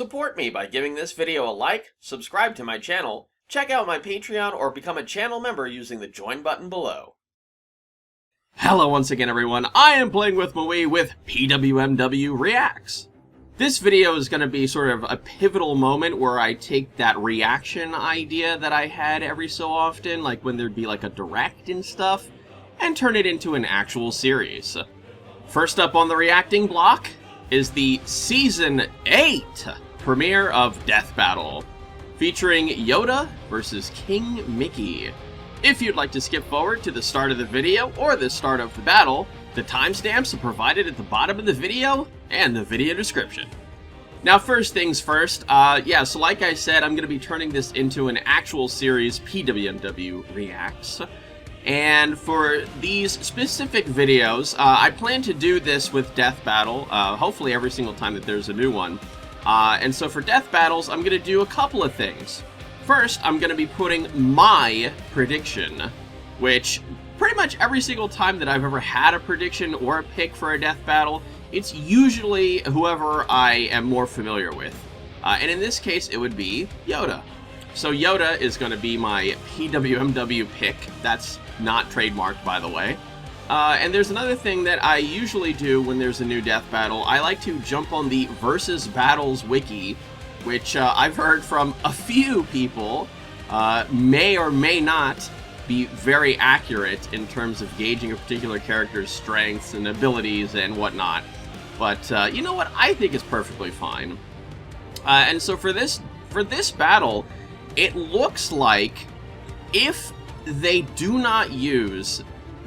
Support me by giving this video a like, subscribe to my channel, check out my Patreon, or become a channel member using the join button below. Hello once again everyone, I am playing with Maui with PWMW Reacts. This video is going to be sort of a pivotal moment where I take that reaction idea that I had every so often, like when there'd be like a direct and stuff, and turn it into an actual series. First up on the reacting block is the Season 8 premiere of Death Battle, featuring Yoda versus King Mickey. If you'd like to skip forward to the start of the video or the start of the battle, the timestamps are provided at the bottom of the video and the video description. Now first things first, so like I said, I'm going to be turning this into an actual series, PWMW Reacts. And for these specific videos, I plan to do this with Death Battle, hopefully every single time that there's a new one. And so for Death Battles, I'm going to do a couple of things. First, I'm going to be putting my prediction, which pretty much every single time that I've ever had a prediction or a pick for a Death Battle, it's usually whoever I am more familiar with. And in this case, it would be Yoda. So Yoda is going to be my PWMW pick. That's not trademarked, by the way. And there's another thing that I usually do when there's a new Death Battle. I like to jump on the Versus Battles wiki, which I've heard from a few people may or may not be very accurate in terms of gauging a particular character's strengths and abilities and whatnot. But you know what? I think it's perfectly fine. And so for this battle, it looks like if they do not use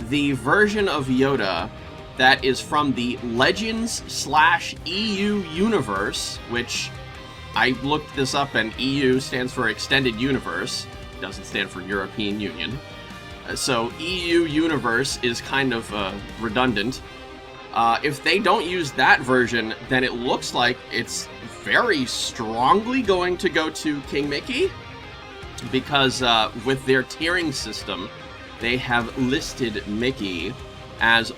the version of Yoda that is from the Legends/EU universe, which I looked this up, and EU stands for Extended Universe, doesn't stand for European Union. So EU universe is kind of redundant. If they don't use that version, then it looks like it's very strongly going to go to King Mickey, because with their tiering system, they have listed Mickey as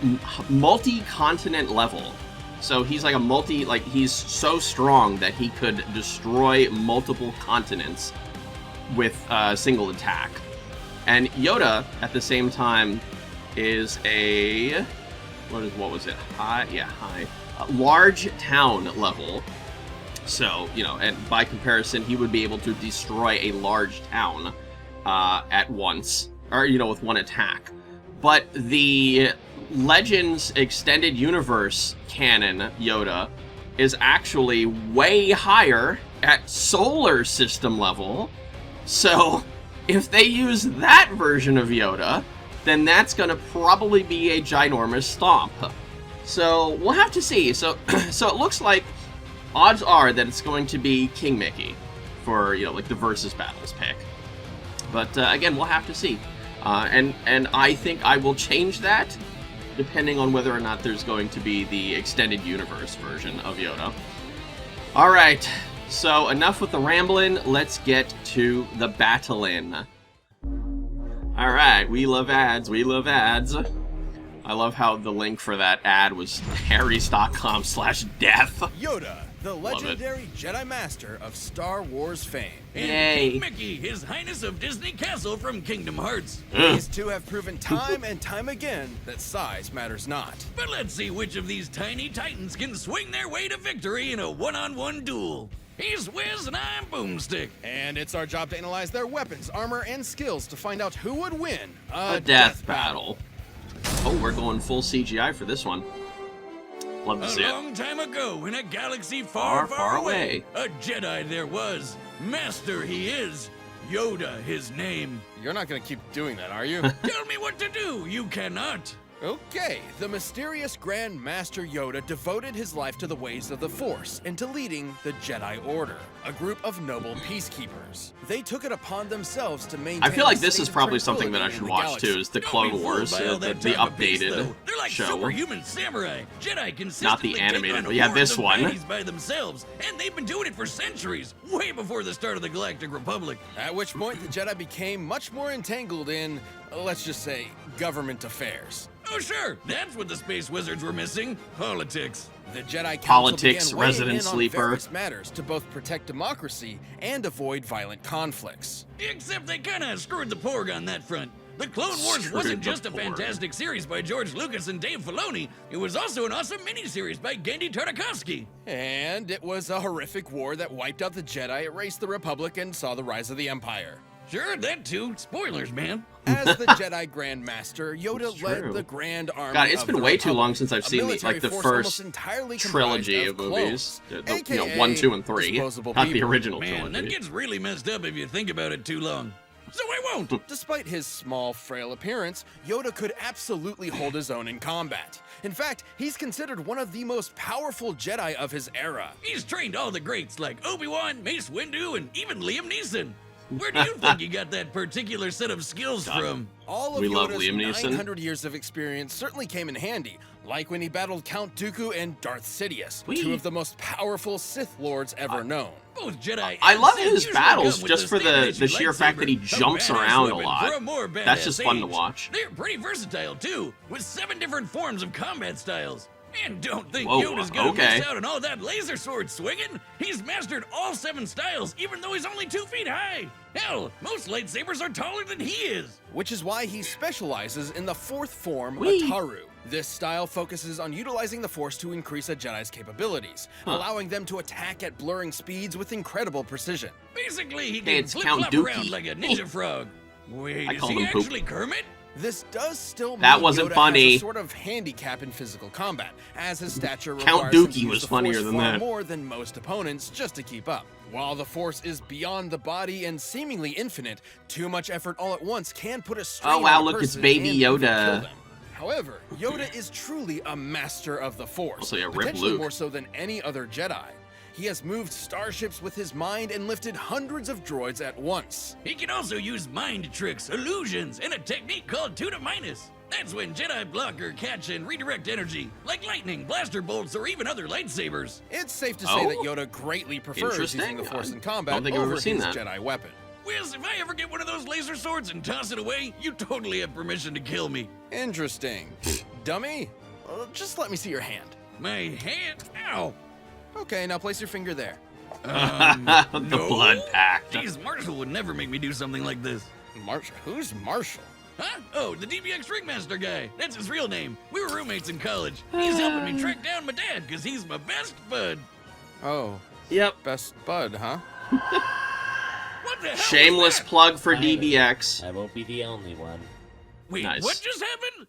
multi-continent level. So he's like he's so strong that he could destroy multiple continents with a single attack. And Yoda, at the same time, is a, what was it? High. Large town level. So, you know, and by comparison, he would be able to destroy a large town at once, or, you know, with one attack. But the Legends Extended Universe canon Yoda is actually way higher at solar system level. So if they use that version of Yoda, then that's going to probably be a ginormous stomp. So we'll have to see. So it looks like odds are that it's going to be King Mickey for, you know, like the Versus Battles pick. But again, we'll have to see. And I think I will change that depending on whether or not there's going to be the Extended Universe version of Yoda. Alright, so enough with the rambling, let's get to the battle-in. Alright, we love ads, we love ads. I love how the link for that ad was harrys.com/death. Yoda, the legendary Jedi Master of Star Wars fame. And Yay. King Mickey, His Highness of Disney Castle from Kingdom Hearts. These two have proven time and time again that size matters not. But let's see which of these tiny titans can swing their way to victory in a one-on-one duel. He's Wiz and I'm Boomstick. And it's our job to analyze their weapons, armor, and skills to find out who would win A death battle. Oh, we're going full CGI for this one. Love to see A it. long time ago, in a galaxy far, far away, away, a Jedi there was. Master he is. Yoda his name. You're not gonna keep doing that, are you? Tell me what to do. You cannot. Okay, the mysterious Grand Master Yoda devoted his life to the ways of the Force and to leading the Jedi Order, a group of noble peacekeepers. They took it upon themselves to maintain. I feel like the this is state of probably something that I tranquility should in the watch galaxy. too, is the Don't Clone be fooled Wars, by all the that talk of peace, updated though. They're like show. superhuman samurai. Jedi consistently Not the animated, take on but yeah, hordes this of one. baddies by themselves, and they've been doing it for centuries, way before the start of the Galactic Republic. At which point the Jedi became much more entangled in, let's just say, government affairs. Oh sure, that's what the space wizards were missing. Politics. The Jedi Council Politics, began weighing resident in on sleeper. various matters to both protect democracy and avoid violent conflicts. Except they kinda screwed the porg on that front. The Clone Wars Screwed wasn't the just a porg. fantastic series by George Lucas and Dave Filoni, it was also an awesome miniseries by Genndy Tartakovsky. And it was a horrific war that wiped out the Jedi, erased the Republic, and saw the rise of the Empire. Sure, that too. Spoilers, man. As the Jedi Grand Master, Yoda True. led the Grand Army. God, it's of been the way too Republic, long since I've a seen military the force first almost entirely trilogy comprised of movies. clones, You know, aka 1, 2, and 3. disposable Not the people. original Man, that trilogy. gets really messed up if you think about it too long. So I won't. Despite his small, frail appearance, Yoda could absolutely hold his own in combat. In fact, he's considered one of the most powerful Jedi of his era. He's trained all the greats like Obi-Wan, Mace Windu, and even Liam Neeson. Where do you think you got that particular set of skills from? All of We love Yoda's Liam Neeson. 900 years of experience certainly came in handy, like when he battled Count Dooku and Darth Sidious, Wee. two of the most powerful Sith Lords ever known. Both Jedi I and love Sith his usually battles come with just for standard the sheer fact that he lightsaber, a jumps badass around a weapon lot. for a more That's just badass fun to age. watch. They're pretty versatile too, with 7 different forms of combat styles. And don't think Whoa, Yoda's gonna okay. miss out on all that laser sword swinging. He's mastered all 7 styles, even though he's only 2 feet high. Hell, most lightsabers are taller than he is. Which is why he specializes in the 4th form, Whee! Ataru. This style focuses on utilizing the Force to increase a Jedi's capabilities, allowing them to attack at blurring speeds with incredible precision. Basically, he Hey, can it's flip-flop Count Dookie. around like a ninja frog. Wait, I is called he him Poop. actually Kermit? This does still That mean wasn't Yoda funny. has a sort of handicap in physical combat, as his stature Count requires him Dookie to use was the funnier Force than far that. more than most opponents just to keep up. While the Force is beyond the body and seemingly infinite, too much effort all at once can put a strain Oh, wow, on a look, it's person baby and even Yoda. kill them. However, Yoda is truly a master of the Force, Also, yeah, rip potentially Luke. more so than any other Jedi. He has moved starships with his mind and lifted hundreds of droids at once. He can also use mind tricks, illusions, and a technique called 2 to minus. That's when Jedi block or catch and redirect energy, like lightning, blaster bolts, or even other lightsabers. It's safe to say that Oh. Yoda greatly prefers using Interesting. the Force in I combat don't think I've over ever seen his that. Jedi weapon. Wiz, if I ever get one of those laser swords and toss it away, you totally have permission to kill me. Interesting. Dummy, just let me see your hand. My hand? Ow! Okay, now place your finger there. The No? blood pact. Geez, Marshall would never make me do something like this. Marshall? Who's Marshall? Huh? Oh, the DBX Ringmaster guy. That's his real name. We were roommates in college. He's helping me track down my dad, because he's my best bud. Oh, Yep. best bud, huh? What the hell? Shameless was that? plug for I- DBX. I won't be the only one. Wait, Nice. what just happened?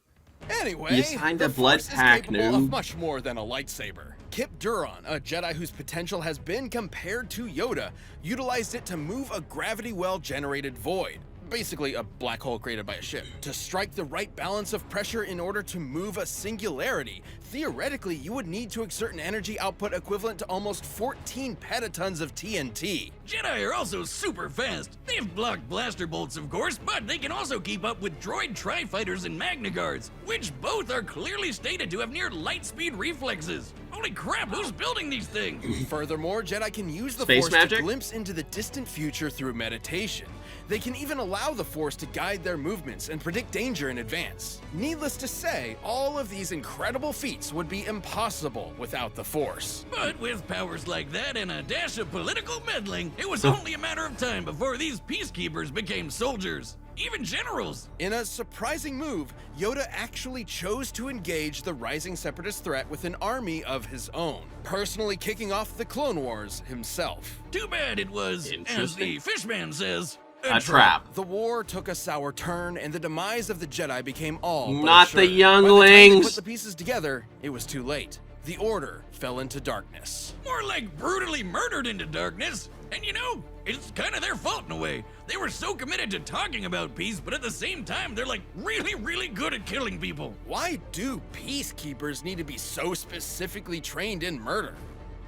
Anyway, You signed the a blood Force pact, is capable noob. of much more than a lightsaber. Kip Duron, a Jedi whose potential has been compared to Yoda, utilized it to move a gravity well-generated void, basically a black hole created by a ship, to strike the right balance of pressure in order to move a singularity. Theoretically, you would need to exert an energy output equivalent to almost 14 petatons of TNT. Jedi are also super fast. They've blocked blaster bolts, of course, but they can also keep up with droid tri-fighters and Magna Guards, which both are clearly stated to have near light speed reflexes. Holy crap, who's building these things? Furthermore, Jedi can use the Space Force magic? to glimpse into the distant future through meditation. They can even allow the Force to guide their movements and predict danger in advance. Needless to say, all of these incredible feats would be impossible without the Force. But with powers like that and a dash of political meddling, it was only a matter of time before these peacekeepers became soldiers. Even generals. In a surprising move, Yoda actually chose to engage the rising separatist threat with an army of his own, personally kicking off the Clone Wars himself. Too bad it was, as Interesting. the fishman says, A trap. The war took a sour turn, and the demise of the Jedi became all but Not the assured. By the time they younglings. put the pieces together, it was too late. The Order fell into darkness. More like brutally murdered into darkness. And you know, it's kind of their fault in a way. They were so committed to talking about peace, but at the same time, they're like really good at killing people. Why do peacekeepers need to be so specifically trained in murder?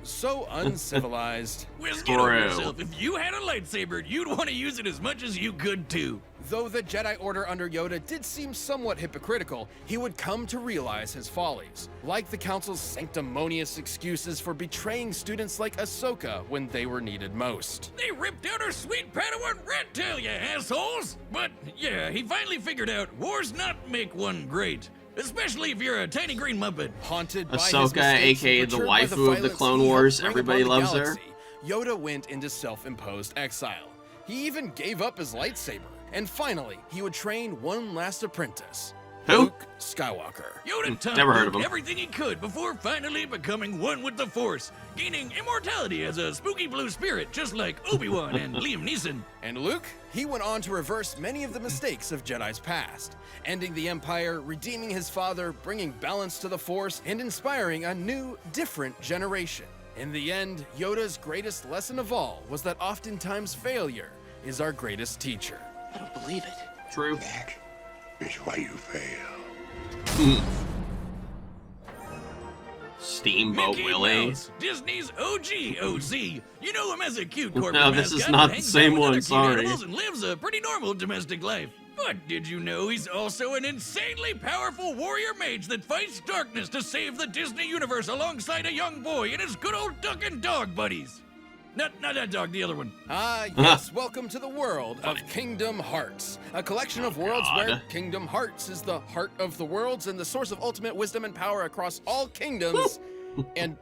So uncivilized. Wiz, get over True. yourself. If you had a lightsaber, you'd want to use it as much as you could too. Though the Jedi Order under Yoda did seem somewhat hypocritical, he would come to realize his follies, like the Council's sanctimonious excuses for betraying students like Ahsoka when they were needed most. They ripped out our sweet Padawan rat tail, you assholes! But yeah, he finally figured out wars not make one great. especially if you're a tiny green Muppet. Haunted by his Ahsoka, mistakes aka and the perturbed by waifu of the violence Clone he helped Wars, bring everybody upon the loves her. galaxy, Yoda went into self-imposed exile. He even gave up his lightsaber. And finally, he would train one last apprentice. Who? Luke Skywalker. Yoda taught Never heard Luke of him. everything he could before finally becoming one with the Force, gaining immortality as a spooky blue spirit, just like Obi-Wan and Liam Neeson. And Luke, he went on to reverse many of the mistakes of Jedi's past, ending the Empire, redeeming his father, bringing balance to the Force, and inspiring a new, different generation. In the end, Yoda's greatest lesson of all was that oftentimes failure is our greatest teacher. I don't believe it. True. That is why you fail. Steamboat Mickey Willie. Mouse, Disney's OG OC. You know him as a cute corporate No, this is mascot not who the hangs same out with one, other cute sorry. animals and lives a pretty normal domestic life. But did you know he's also an insanely powerful warrior mage that fights darkness to save the Disney universe alongside a young boy and his good old duck and dog buddies? Not that dog, the other one. Ah, yes, welcome to the world of Kingdom Hearts, a collection of worlds where God. Kingdom Hearts is the heart of the worlds and the source of ultimate wisdom and power across all kingdoms and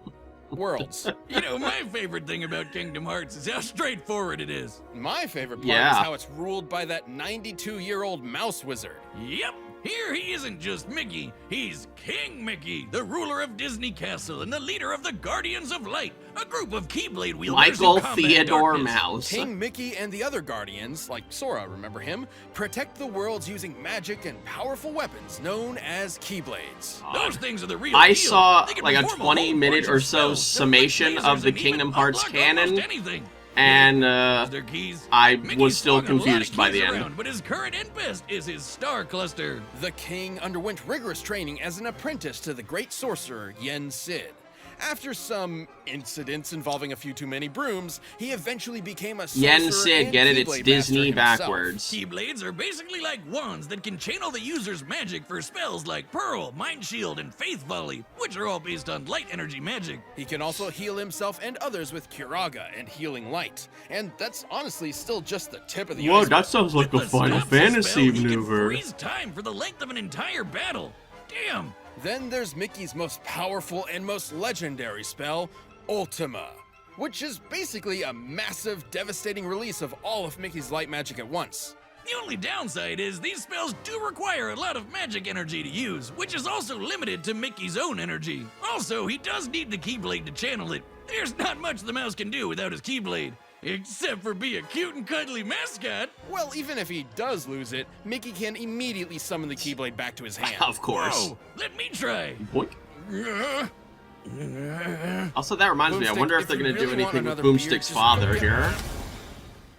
worlds. You know, my favorite thing about Kingdom Hearts is how straightforward it is. My favorite part Yeah. is how it's ruled by that 92-year-old mouse wizard. Yep. Here he isn't just Mickey, he's King Mickey, the ruler of Disney Castle and the leader of the Guardians of Light, a group of Keyblade wielders Michael who combat Theodore darkness. Mouse. King Mickey and the other Guardians, like Sora, remember him, protect the worlds using magic and powerful weapons known as Keyblades. Those things are the real I deal. saw They can like a perform 20-minute whole or bunch so of spells, summation deflect of the lasers, and Kingdom even Hearts unlock canon, almost anything. and Their keys. I Mickey's was still flung a lot of confused by keys the around, end. But his current and best is his star cluster. The king underwent rigorous training as an apprentice to the great sorcerer Yen Sid. After some incidents involving a few too many brooms, he eventually became a sorcerer Yen Sid, and get it? It's Keyblade Disney master himself. backwards. Keyblades are basically like wands that can channel the user's magic for spells like Pearl, Mind Shield, and Faith Volley, which are all based on light energy magic. He can also heal himself and others with Curaga and Healing Light. And that's honestly still just the tip of the Whoa, iceberg. that sounds like a With the Final Stop Fantasy spell, he can maneuver. freeze time for the length of an entire battle. Damn. Then there's Mickey's most powerful and most legendary spell, Ultima, which is basically a massive, devastating release of all of Mickey's light magic at once. The only downside is these spells do require a lot of magic energy to use, which is also limited to Mickey's own energy. Also, he does need the Keyblade to channel it. There's not much the mouse can do without his Keyblade, except for be a cute and cuddly mascot. Well, even if he does lose it, Mickey can immediately summon the Keyblade back to his hand. Of course. Whoa, let me try. Boink. Also, that reminds me, I Boomstick, wonder if if they're you going to do really want anything with another beer, Boomstick's just father get- here.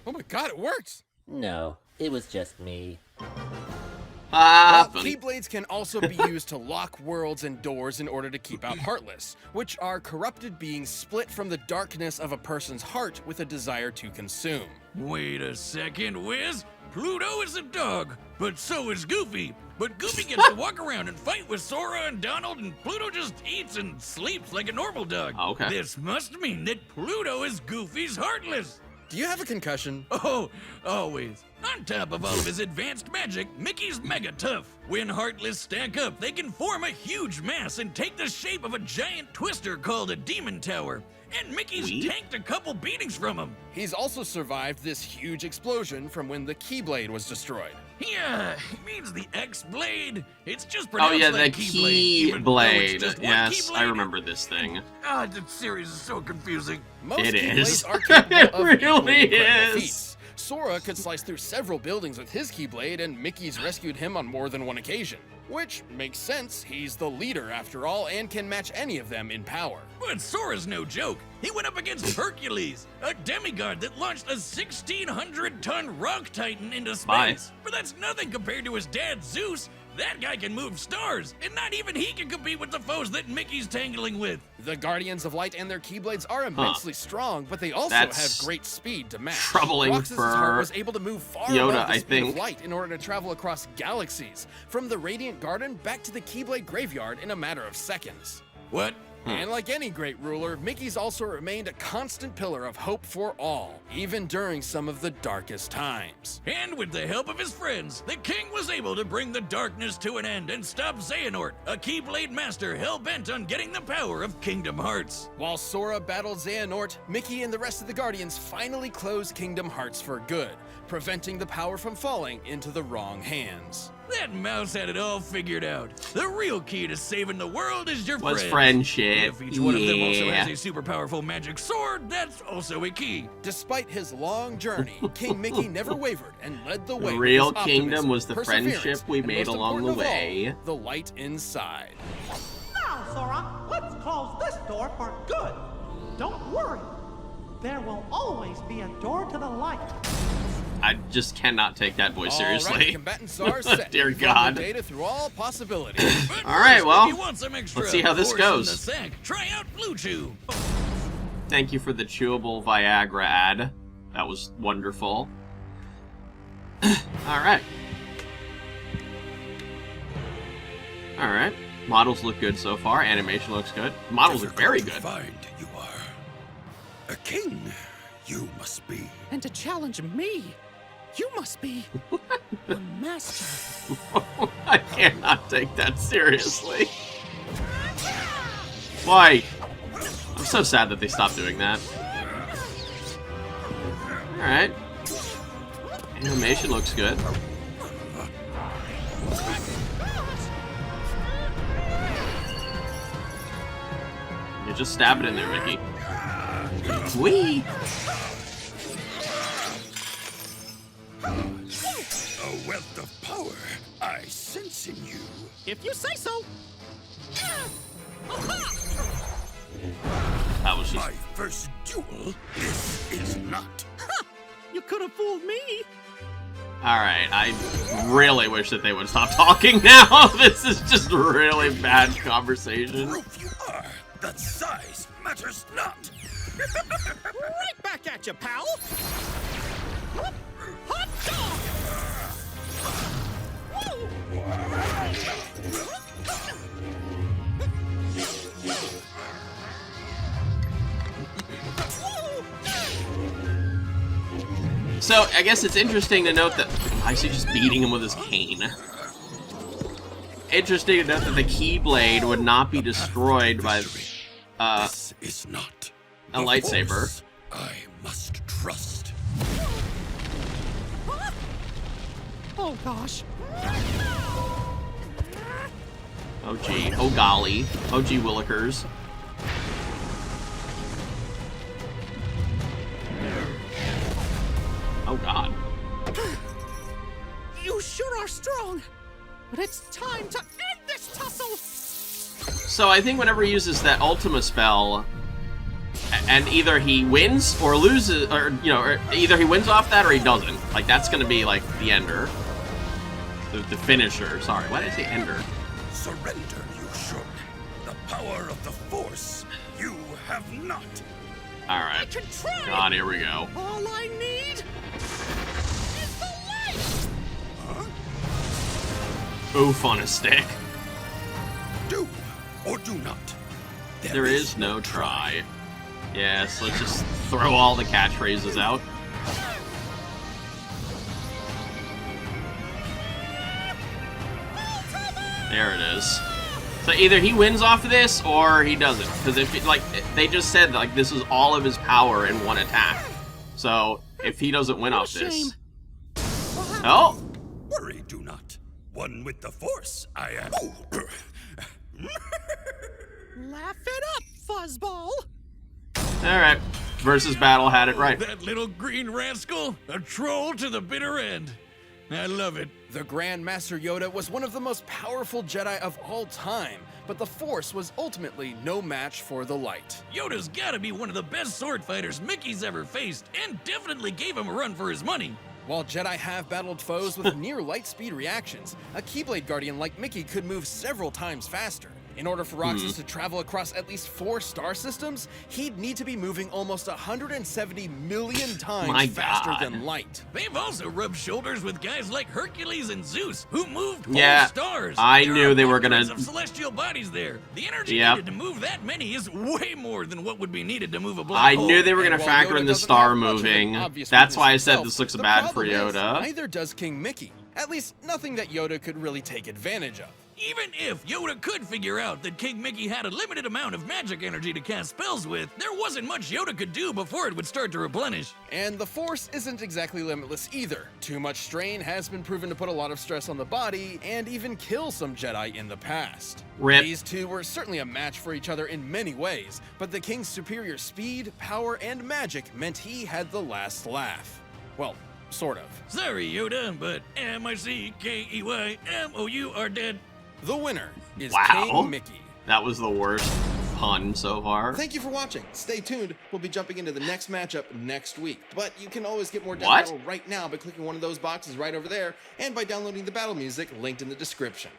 Oh my god, it worked! No, it was just me. Ah, Well, funny. Keyblades can also be used to lock worlds and doors in order to keep out Heartless, which are corrupted beings split from the darkness of a person's heart with a desire to consume. Wait a second, Wiz. Pluto is a dog, but so is Goofy. But Goofy gets to walk around and fight with Sora and Donald, and Pluto just eats and sleeps like a normal dog. Oh, okay. This must mean that Pluto is Goofy's Heartless. Do you have a concussion? Oh, always. On top of all of his advanced magic, Mickey's mega tough. When Heartless stack up, they can form a huge mass and take the shape of a giant twister called a Demon Tower. And Mickey's Sweet. tanked a couple beatings from him. He's also survived this huge explosion from when the Keyblade was destroyed. Yeah, he means the X-Blade. It's just Oh pronounced yeah, like the Keyblade, even though it's Keyblade. just one Yes, I Keyblade. remember this thing. Ah, the series is so confusing. Most It Keyblades is. are capable It of really equally incredible is. feats. Sora could slice through several buildings with his Keyblade, and Mickey's rescued him on more than one occasion. Which makes sense, he's the leader after all, and can match any of them in power. But Sora's no joke. He went up against Hercules, a demigod that launched a 1,600-ton rock titan into space. Bye. But that's nothing compared to his dad, Zeus. That guy can move stars, and not even he can compete with the foes that Mickey's tangling with. The Guardians of Light and their Keyblades are immensely strong, but they also That's have great speed to match. troubling Roxas' for heart was able to move far Yoda, above the I speed think. of light in order to travel across galaxies, from the Radiant Garden back to the Keyblade Graveyard in a matter of seconds. What? And like any great ruler, Mickey's also remained a constant pillar of hope for all, even during some of the darkest times. And with the help of his friends, the king was able to bring the darkness to an end and stop Xehanort, a Keyblade master hell-bent on getting the power of Kingdom Hearts. While Sora battled Xehanort, Mickey and the rest of the Guardians finally closed Kingdom Hearts for good, preventing the power from falling into the wrong hands. That mouse had it all figured out. The real key to saving the world is your Was friends. friendship. If each one of them also Yeah. has a super powerful magic sword, that's also a key. Despite his long journey, King Mickey never wavered and led the way. The with real his kingdom optimism, was the perseverance, friendship we and made most along the important of way. all, the light inside. Now, Sora, let's close this door for good. Don't worry. There will always be a door to the light. I just cannot take that voice All right, seriously. combatants are set. Dear Run the God. data through all possibilities. But All right, first, well, if you want some extra let's see how this force in goes. the sack, try out Blue Chew. Thank you for the chewable Viagra ad. That was wonderful. Alright. Alright. Models look good so far. Animation looks good. Models are very good. Find you are a king. You must be. And to challenge me, you must be a master. I cannot take that seriously. Why? I'm so sad that they stopped doing that. Alright. Animation looks good. You just stab it in there, Mickey. Whee! A wealth of power I sense in you. If you say so. That was just... My first duel. This is not. You could have fooled me. Alright, I really wish that they would stop talking now. This is just really bad conversation. Proof you are. That size matters not. Right back at you, pal. Hot So, I guess it's interesting to note that... Why is he just beating him with his cane? Interesting to note that the Keyblade would not be destroyed by This is not a the lightsaber. Force I must trust. Oh gosh. Oh gee, oh golly, oh gee willikers. Oh god. You sure are strong. But it's time to end this tussle. So I think whenever he uses that Ultima spell, and either he wins or loses, or, you know, or either he wins off that or he doesn't. Like, that's gonna be, like, the ender. The finisher, sorry. Why did I say ender? Surrender you should. The power of the Force you have not. I Alright. can try. God, here we go. All I need is the light. Oof on a stick. Do or do not. There is no try. Yes, let's just throw all the catchphrases out. There it is. So either he wins off of this or he doesn't. Because if, like, they just said, like, this is all of his power in one attack. So if he doesn't win off shame. this... Oh! Worry, do not. One with the Force, I am. Laugh it up, fuzzball. Alright. Versus Battle had it right. That little green rascal, a troll to the bitter end. I love it. The Grand Master Yoda was one of the most powerful Jedi of all time, but the Force was ultimately no match for the light. Yoda's gotta be one of the best sword fighters Mickey's ever faced, and definitely gave him a run for his money. While Jedi have battled foes with near light speed reactions, a Keyblade Guardian like Mickey could move several times faster. In order for Roxas to travel across at least 4 star systems, he'd need to be moving almost 170 million times faster than light. They've also rubbed shoulders with guys like Hercules and Zeus, who moved whole stars. I There knew are they were gonna. hundreds of celestial bodies there. The energy needed to move that many is way more than what would be needed to move a black hole. I knew they were gonna And factor while in Yoda the doesn't star have much of an moving. obvious That's why I weakness said himself, this looks the bad for problem is, Yoda. neither does King Mickey. At least nothing that Yoda could really take advantage of. Even if Yoda could figure out that King Mickey had a limited amount of magic energy to cast spells with, there wasn't much Yoda could do before it would start to replenish. And the Force isn't exactly limitless either. Too much strain has been proven to put a lot of stress on the body and even kill some Jedi in the past. Rip. These two were certainly a match for each other in many ways, but the King's superior speed, power, and magic meant he had the last laugh. Well, sort of. Sorry, Yoda, but M-I-C-K-E-Y-M-O-U are dead. The winner is Wow. King Mickey. That was the worst pun so far. Thank you for watching. Stay tuned. We'll be jumping into the next matchup next week. But you can always get more Death What? Battle right now by clicking one of those boxes right over there and by downloading the battle music linked in the description.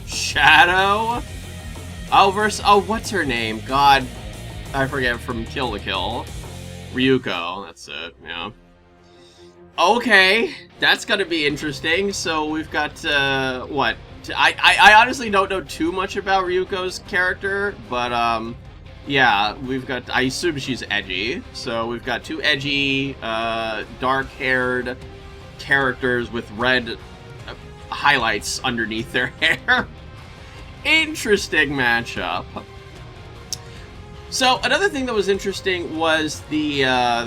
Shadow? Oh, what's her name? God, I forget, from Kill la Kill. Ryuko, that's it, yeah. Okay, that's gonna be interesting. So we've got, what? I honestly don't know too much about Ryuko's character, but, yeah, we've got, I assume she's edgy. So we've got 2 edgy, dark-haired characters with red highlights underneath their hair. Interesting matchup. So another thing that was interesting was the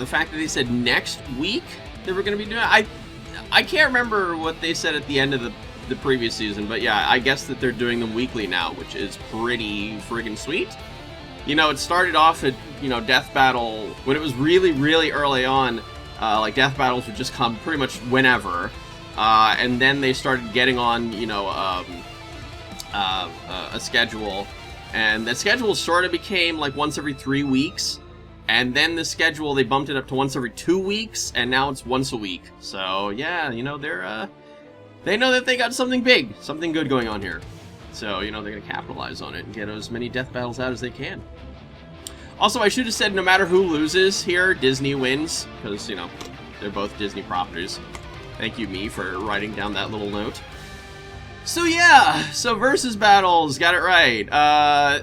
fact that they said next week they were going to be doing. I can't remember what they said at the end of the previous season, but yeah, I guess that they're doing them weekly now, which is pretty friggin' sweet. You know, it started off at, you know, Death Battle when it was really, really early on. Like Death Battles would just come pretty much whenever, and then they started getting on, you know, a schedule. And the schedule sort of became like once every 3 weeks. And then the schedule, they bumped it up to once every 2 weeks. And now it's once a week. So, yeah, you know, they know that they got something big, something good going on here. So, you know, they're going to capitalize on it and get as many death battles out as they can. Also, I should have said no matter who loses here, Disney wins. Because, you know, they're both Disney properties. Thank you, me, for writing down that little note. So yeah, so versus battles, got it right.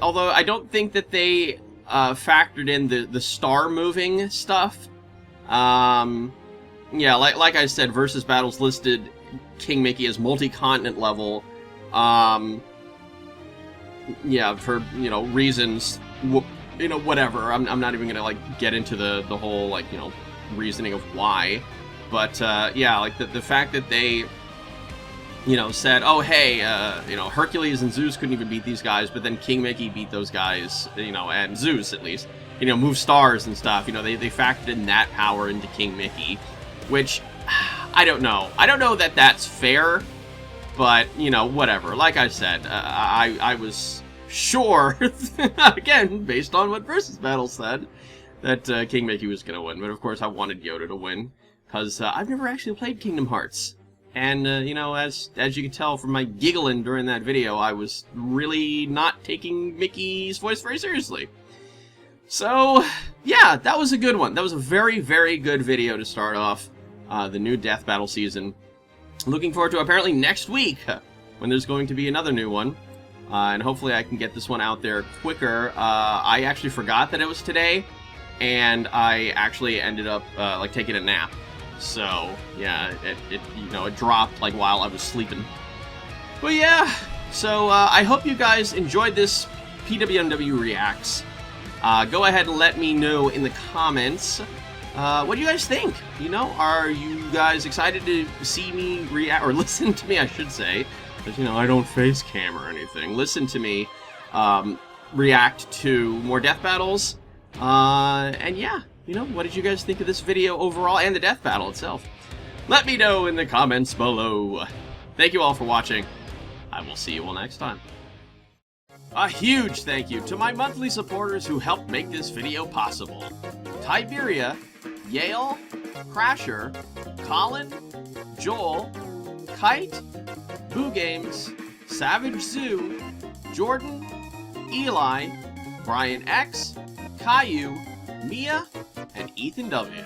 Although I don't think that they factored in the star moving stuff. Yeah, like I said, versus battles listed King Mickey as multi-continent level. Yeah, for, you know, reasons, you know, whatever. I'm not even gonna like get into the whole, like, you know, reasoning of why. But yeah, like the fact that they, you know, said, oh, hey, you know, Hercules and Zeus couldn't even beat these guys, but then King Mickey beat those guys, you know, and Zeus, at least, you know, move stars and stuff. You know, they factored in that power into King Mickey, which, I don't know. I don't know that that's fair, but, you know, whatever. Like I said, I was sure, again, based on what Versus Battle said, that King Mickey was going to win. But, of course, I wanted Yoda to win, because I've never actually played Kingdom Hearts. And, you know, as you can tell from my giggling during that video, I was really not taking Mickey's voice very seriously. So, yeah, that was a good one. That was a very, very good video to start off the new Death Battle season. Looking forward to apparently next week, when there's going to be another new one. And hopefully I can get this one out there quicker. I actually forgot that it was today, and I actually ended up, like, taking a nap. So, yeah, it you know, it dropped, like, while I was sleeping. But, yeah, so, I hope you guys enjoyed this PWMW Reacts. Go ahead and let me know in the comments, what do you guys think? You know, are you guys excited to see me react, or listen to me, I should say, because, you know, I don't face cam or anything. Listen to me, react to more death battles, and yeah. You know, what did you guys think of this video overall and the death battle itself? Let me know in the comments below. Thank you all for watching. I will see you all next time. A huge thank you to my monthly supporters who helped make this video possible. Tiberia, Yale, Crasher, Colin, Joel, Kite, Boo Games, Savage Zoo, Jordan, Eli, Brian X, Caillou, Mia, and Ethan W.